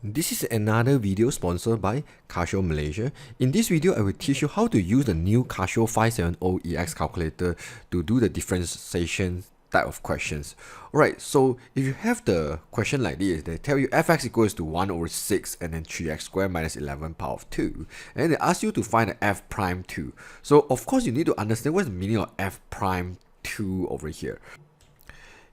This is another video sponsored by Casio Malaysia. In this video, I will teach you how to use the new Casio 570EX calculator to do the differentiation type of questions. Alright, so if you have the question like this, they tell you fx equals to 1 over 6 and then 3x squared minus 11 power of 2. And then they ask you to find the f prime 2. So of course you need to understand what's the meaning of f prime 2 over here.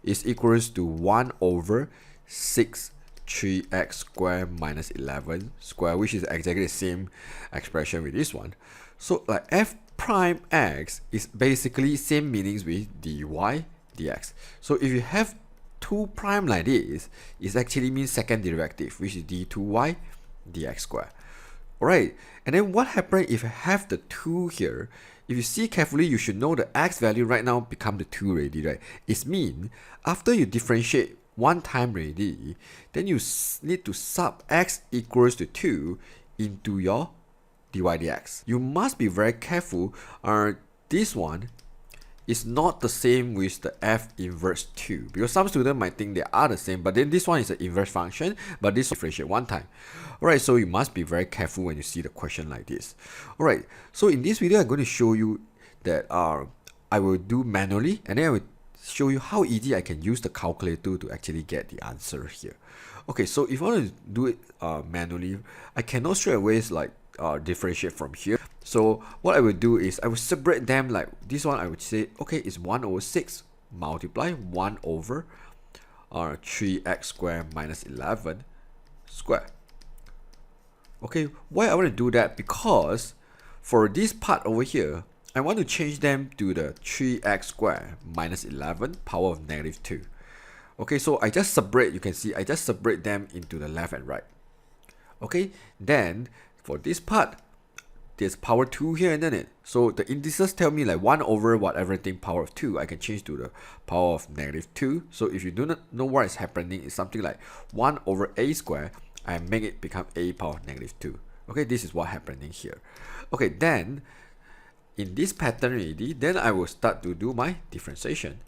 It's equals to 1 over 6 3x squared minus 11 squared, which is exactly the same expression with this one. So like f prime x is basically same meanings with dy dx. So if you have 2 prime like this, it actually means second derivative, which is d2y dx squared. Alright, and then what happens if I have the 2 here? If you see carefully, you should know the x value right now become the 2 already, right? It means after you differentiate one time already, then you need to sub x equals to 2 into your dy dx. You must be very careful. This one is not the same with the f inverse 2, because some students might think they are the same, but then this one is an inverse function, but this differentiate one time. Alright, so you must be very careful when you see the question like this. Alright, so in this video I'm going to show you that I will do manually, and then I will show you how easy I can use the calculator to actually get the answer here. Okay, so if I want to do it manually, I cannot straight away like differentiate from here. So what I will do is I will separate them. Like this one, I would say, okay, it's 1 over 6 multiply 1 over 3x squared minus 11 squared. Okay, why I want to do that? Because for this part over here, I want to change them to the 3x squared minus 11 power of negative 2. Okay, so I just separate, you can see I just separate them into the left and right. Okay, then for this part, there's power 2 here and then it. So the indices tell me like 1 over whatever thing power of 2, I can change to the power of negative 2. So if you do not know what is happening, it's something like 1 over a squared, I make it become a power of negative 2. Okay, this is what happening here. Okay, then in this pattern already, then I will start to do my differentiation,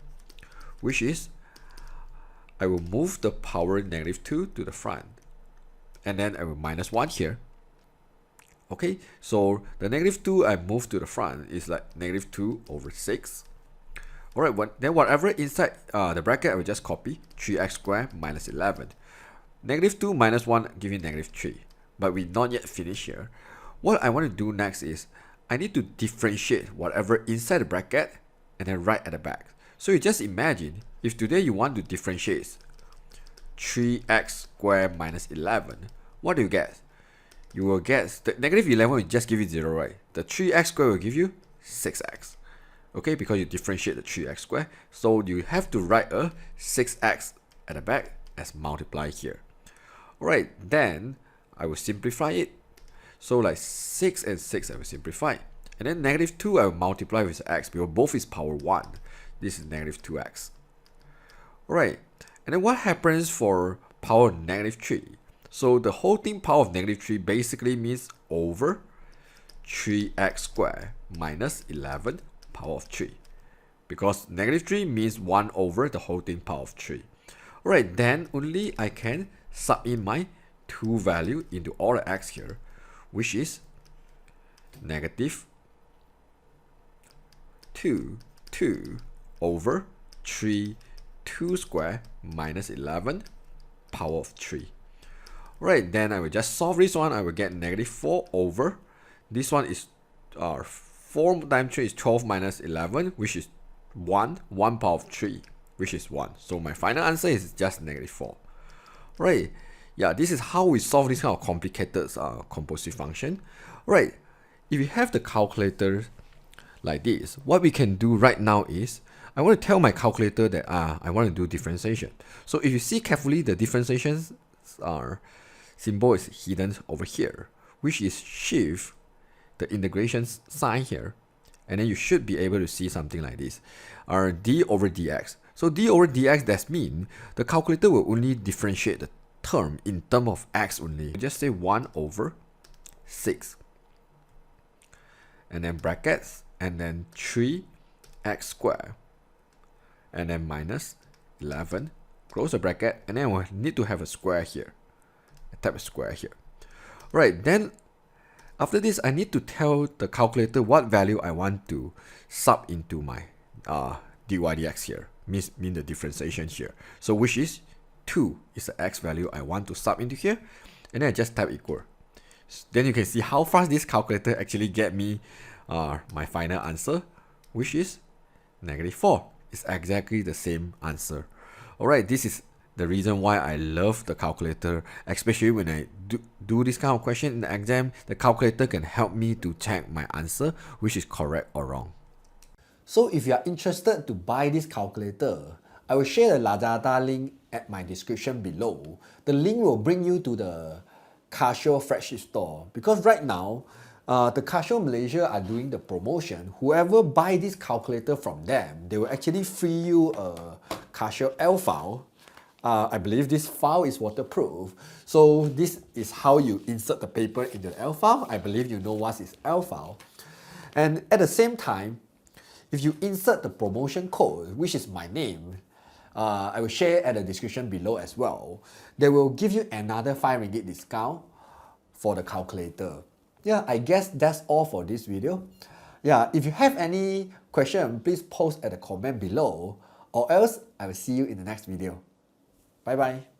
which is I will move the power negative 2 to the front, and then I will minus 1 here. Okay, so the negative 2 I move to the front is like negative 2 over 6. Alright, then whatever inside the bracket, I will just copy 3x squared minus 11. Negative 2 minus 1 give you negative 3. But we not yet finished here. What I want to do next is I need to differentiate whatever inside the bracket and then right at the back. So you just imagine if today you want to differentiate 3x squared minus 11, what do you get? You will get the negative 11 will just give you 0, right? The 3x squared will give you 6x. Okay, because you differentiate the 3x squared. So you have to write a 6x at the back as multiply here. Alright, then I will simplify it. So like 6 and 6 I will simplify. And then negative 2 I will multiply with x because both is power 1. This is negative 2x. Alright, and then what happens for power negative 3? So the whole thing power of negative 3 basically means over 3x squared minus 11 power of 3. Because negative 3 means 1 over the whole thing power of 3. Alright, then only I can sub in my 2 value into all the x here, which is negative 2 over 2 squared minus 11 power of 3. Right, then I will just solve this one. I will get negative 4 over, this one is 4 times 3 is 12 minus 11, which is 1 power of 3, which is 1. So my final answer is just negative 4. Right, yeah, this is how we solve this kind of complicated composite function. Right, if you have the calculator like this, what we can do right now is I want to tell my calculator that I want to do differentiation. So if you see carefully, the differentiation symbol is hidden over here, which is shift the integration sign here, and then you should be able to see something like this, d over dx. So d over dx, that means the calculator will only differentiate the term in terms of x only. Just say 1 over 6, and then brackets, and then 3x squared, and then minus 11, close the bracket, and then we'll need to have a square here. type a square here. Right, then after this, I need to tell the calculator what value I want to sub into my dy dx here, mean the differentiation here. So which is 2 is the x value I want to sub into here, and then I just type equal. Then you can see how fast this calculator actually get me my final answer, which is -4. It's exactly the same answer. Alright, this is the reason why I love the calculator, especially when I do this kind of question in the exam. The calculator can help me to check my answer, which is correct or wrong. So if you are interested to buy this calculator, I will share the Lazada link at my description below. The link will bring you to the Casio Flagship store, because right now, the Casio Malaysia are doing the promotion. Whoever buy this calculator from them, they will actually free you a Casio L file. I believe this file is waterproof. So this is how you insert the paper into the L file. I believe you know what is L file. And at the same time, if you insert the promotion code, which is my name, I will share at the description below as well. They will give you another 5 ringgit discount for the calculator. Yeah, I guess that's all for this video. Yeah, if you have any question, please post at the comment below, or else I will see you in the next video. Bye bye.